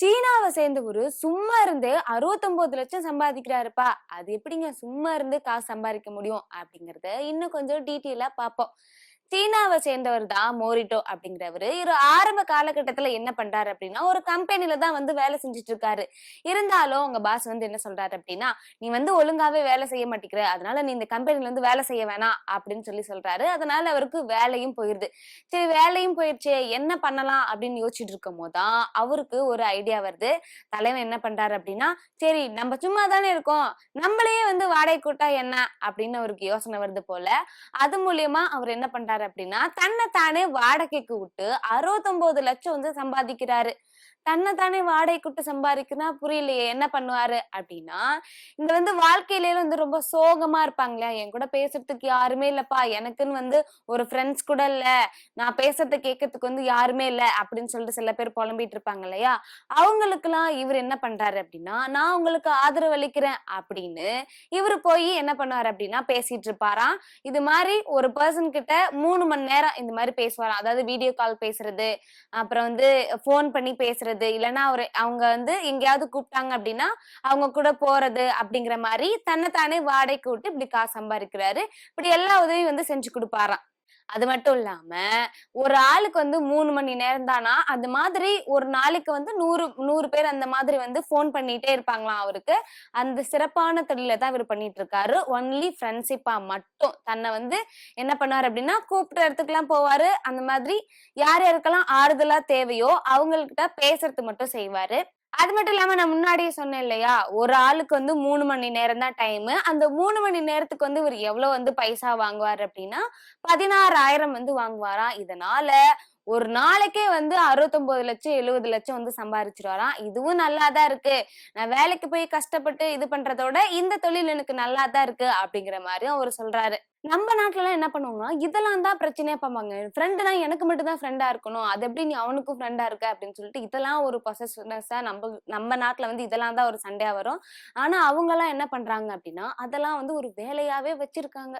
சீனாவை சேர்ந்தவரு சும்மா இருந்து 69 லட்சம் சம்பாதிக்கிறாருப்பா. அது எப்படிங்க சும்மா இருந்து காசு சம்பாதிக்க முடியும் அப்படிங்கறத இன்னும் கொஞ்சம் டீட்டெயிலா பார்ப்போம். சீனாவை சேர்ந்தவர் தான் மோரிட்டோ அப்படிங்கிறவரு. இவர் ஆரம்ப காலகட்டத்துல என்ன பண்றாரு அப்படின்னா, ஒரு கம்பெனில தான் வந்து வேலை செஞ்சுட்டு இருக்காரு. இருந்தாலும் உங்க பாஸ் வந்து என்ன சொல்றாரு அப்படின்னா, நீ வந்து ஒழுங்காவே வேலை செய்ய மாட்டேங்கிற. அதனால நீ இந்த கம்பெனில இருந்து வேலை செய்ய வேணாம் அப்படின்னு சொல்றாரு. அதனால அவருக்கு வேலையும் போயிருது. சரி வேலையும் போயிருச்சே என்ன பண்ணலாம் அப்படின்னு யோசிச்சுட்டு இருக்கும் போதுதான் அவருக்கு ஒரு ஐடியா வருது. தலைவன் என்ன பண்றாரு அப்படின்னா, சரி நம்ம சும்மா தானே இருக்கோம். நம்மளையே வந்து வாடகை கூட்டா என்ன அப்படின்னு அவருக்கு யோசனை வருது போல. அது மூலியமா அவர் என்ன பண்றாரு அப்படின்னா, தன்னைத்தானே வாடகைக்கு விட்டு 69 லட்சம் வந்து சம்பாதிக்கிறாரு. தன்னைத்தானே வாடகைக்கு விட்டு சம்பாதிக்குன்னா புரியலையே என்ன பண்ணுவாரு அப்படின்னா, இந்த வந்து வாழ்க்கையிலே வந்து ரொம்ப சோகமா இருப்பாங்களா, என் கூட பேசுறதுக்கு யாருமே இல்லப்பா, எனக்குன்னு வந்து ஒரு ஃப்ரெண்ட்ஸ் கூட இல்ல, நான் பேசுறத கேட்கறதுக்கு வந்து யாருமே இல்ல அப்படின்னு சொல்லிட்டு சில பேர் புலம்பிட்டு இருப்பாங்க இல்லையா, அவங்களுக்கெல்லாம் இவர் என்ன பண்றாரு அப்படின்னா, நான் உங்களுக்கு ஆதரவு அளிக்கிறேன் அப்படின்னு இவரு போய் என்ன பண்ணுவாரு அப்படின்னா பேசிட்டு இருப்பாராம். இது மாதிரி ஒரு பர்சன் கிட்ட 3 மணி நேரம் இந்த மாதிரி பேசுவாராம். அதாவது வீடியோ கால் பேசுறது, அப்புறம் வந்து போன் பண்ணி பேசுறது, இல்லைன்னா அவங்க வந்து எங்கேயாவது கூப்பிட்டாங்க அப்படின்னா அவங்க கூட போறது அப்படிங்கிற மாதிரி தன்னைத்தானே வாடகைக்கு விட்டு இப்படி காசு சம்பாதிக்கிறாரு. இப்படி எல்லா உதவியும் வந்து செஞ்சு கொடுப்பாராம். அது மட்டும் இல்லாம ஒரு ஆளுக்கு வந்து 3 மணி நேரம் தானா, அது மாதிரி ஒரு நாளைக்கு வந்து 100 பேர் அந்த மாதிரி வந்து போன் பண்ணிட்டே இருப்பாங்களாம் அவருக்கு. அந்த சிறப்பான தொழில தான் இவர் பண்ணிட்டு இருக்காரு. ஒன்லி ஃப்ரெண்ட்ஷிப்பா மட்டும் தன்னை வந்து என்ன பண்ணாரு அப்படின்னா, கூப்பிட்ட இடத்துக்குலாம் போவாரு. அந்த மாதிரி யார் யாருக்கெல்லாம் ஆறுதலா தேவையோ அவங்கள்கிட்ட பேசுறது மட்டும் செய்வாரு. அது மட்டும் இல்லாம நான் முன்னாடியே சொன்னேன் இல்லையா, ஒரு ஆளுக்கு வந்து 3 மணி நேரம் தான் டைமு. அந்த 3 மணி நேரத்துக்கு வந்து இவரு எவ்வளவு வந்து பைசா வாங்குவாரு அப்படின்னா, 16,000 வந்து வாங்குவாராம். இதனால ஒரு நாளைக்கே வந்து 69 லட்சம் 70 லட்சம் வந்து சம்பாரிச்சிருவாராம். இதுவும் நல்லாதான் இருக்கு. நான் வேலைக்கு போய் கஷ்டப்பட்டு இது பண்றதோட இந்த தொழில் எனக்கு நல்லாதான் இருக்கு அப்படிங்கிற மாதிரியும் அவரு சொல்றாரு. நம்ம நாட்டுல எல்லாம் என்ன பண்ணுவாங்கன்னா, இதெல்லாம் தான் பிரச்சனையா பாப்பாங்க. ஃப்ரெண்டுனா எனக்கு மட்டும் தான் ஃப்ரெண்டா இருக்கணும். அது எப்படி நீ அவனுக்கும் ஃப்ரெண்டா இருக்க அப்படின்னு சொல்லிட்டு இதெல்லாம் ஒரு பொசசிவ்னஸா நம்ம நம்ம நாட்டுல வந்து இதெல்லாம் தான் ஒரு சண்டையா வரும். ஆனா அவங்க எல்லாம் என்ன பண்றாங்க அப்படின்னா, அதெல்லாம் வந்து ஒரு வேலையாவே வச்சிருக்காங்க.